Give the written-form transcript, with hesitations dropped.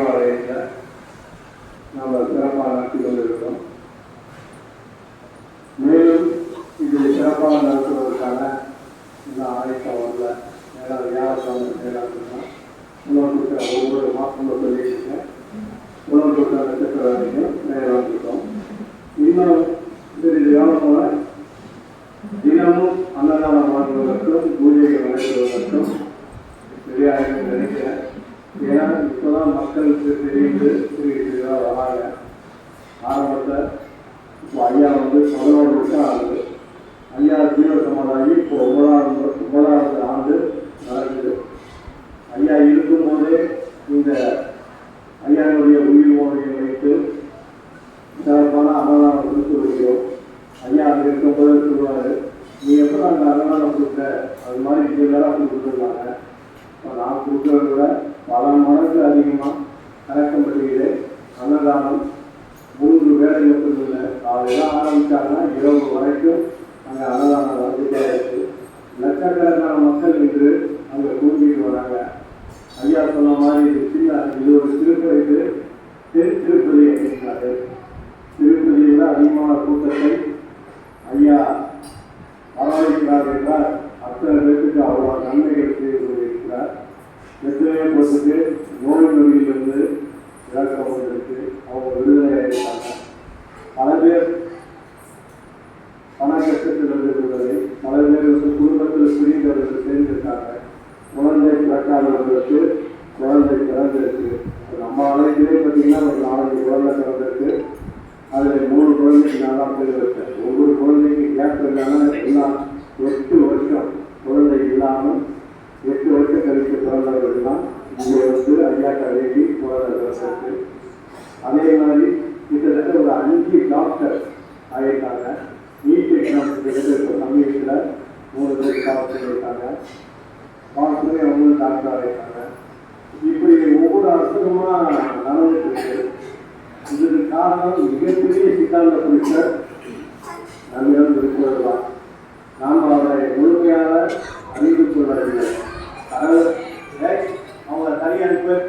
தேவாலயத்தில் நாம் சிறப்பாக நடத்தி கொண்டிருக்கிறோம். மேலும் இது சிறப்பாக நடத்துவதற்கான இன்னும் ஆயத்தம் வரல. ஏன்னா வியாழக்கிழமை நேராக உணவு ஒவ்வொரு மாதம் சொல்லியிருக்கேன். உணவு நட்சத்திர வரைக்கும் நேரம் இருக்கோம். இன்னும் சிறிது காலமாக தினமும் அன்னதானம் வாங்குவதற்கும் பூஜைகள் நடத்துவதற்கும் வெளியாக நினைக்கிறேன். ஏன்னா இப்போதான் மக்களுக்கு தெரிந்து சிறிதாக வராங்க. ஆரம்பத்தில் இப்போ ஐயா 11 வருஷம் ஆகுது. ஐயா ஜீவ சமாதாயி இப்போ 9வது ஆண்டு நடக்குது. ஐயா இருக்கும்போதே இந்த ஐயாவுடைய உயிர் மோதையை வைத்து சிறப்பான அன்னதானம் கொடுத்து வருகிறோம். ஐயா அங்கே இருக்கும்போது சொல்லுவார், நீ எப்போ நாங்கள் அன்னதானம் கொடுத்த அது மாதிரி இதெல்லாம் கொடுத்துருக்காங்க. இப்போ நான் கொடுக்குறத விட பல மடங்கு அதிகமாக கணக்கப்படுகிறது. அன்னதானம் 3 வேலை மட்டும் இல்லை, காலையில் ஆரம்பித்தாங்கன்னா இரவு வரைக்கும் அங்கே அன்னதானம் வந்துட்டே இருக்கு. லட்சக்கணக்கான மக்கள் இன்று அங்கே கூட்டிகிட்டு வராங்க. ஐயா சொன்ன மாதிரி இது ஒரு திருப்பதி, திருப்பதி அப்படின்னாரு. திருப்பதியில் அதிகமான கூட்டத்தை ஐயா வரவழைக்கிறார் என்றால் அத்தனை பேருக்கு அவ்வளோ நன்மைகள் செய்து கொண்டிருக்கிறார். எத்தனையோ போட்டுக்கு நோய் நொடியிலிருந்து இழக்கப்பட்டிருக்கு. அவங்க விடுதலை ஆகிட்டாங்க. பல பேர் பண கஷ்டத்திலிருந்து விடுதலை, பல பேர் குடும்பத்தில் பிரிந்தவர்கள் சேர்ந்திருக்காங்க. குழந்தை பிறக்காதவர்களுக்கு குழந்தை பிறந்திருக்கு. நம்ம அழைக்கிறே பார்த்தீங்கன்னா ஒரு 4 குழந்தை பிறந்திருக்கு. அதில் 3 குழந்தைக்கு நான் தான் பேர் வச்சேன். ஒவ்வொரு குழந்தைக்கு கேப் இல்லாமல் எல்லாம் 8 வருஷம் குழந்தை இல்லாமல் 8 வருஷம் கழித்து பிறந்தவர்கள்லாம் இங்கே ஐயா கல்வி குழந்தை பிறந்திருக்கு. அதே மாதிரி கிட்டத்தட்ட ஒரு 5 டாக்டர் ஆகியிருக்காங்க. நீட் எக்ஸாம் இப்போ சமீபத்தில் 3 பேர் டாக்டர் இருக்காங்க. டாக்டரே அவங்களும் டாக்டர் ஆகியிருக்காங்க. இப்படி ஒவ்வொரு அற்புதமாக நடந்துட்டு இருக்கு. இதுக்கு காரணம் மிகப்பெரிய சித்தாந்த புரிசர் நம்மிடம் இருக்கிறது தான். நாம் அவரை முழுமையாக அறிந்து கொள்ளவில்லை. அவங்களை தனி அனுப்ப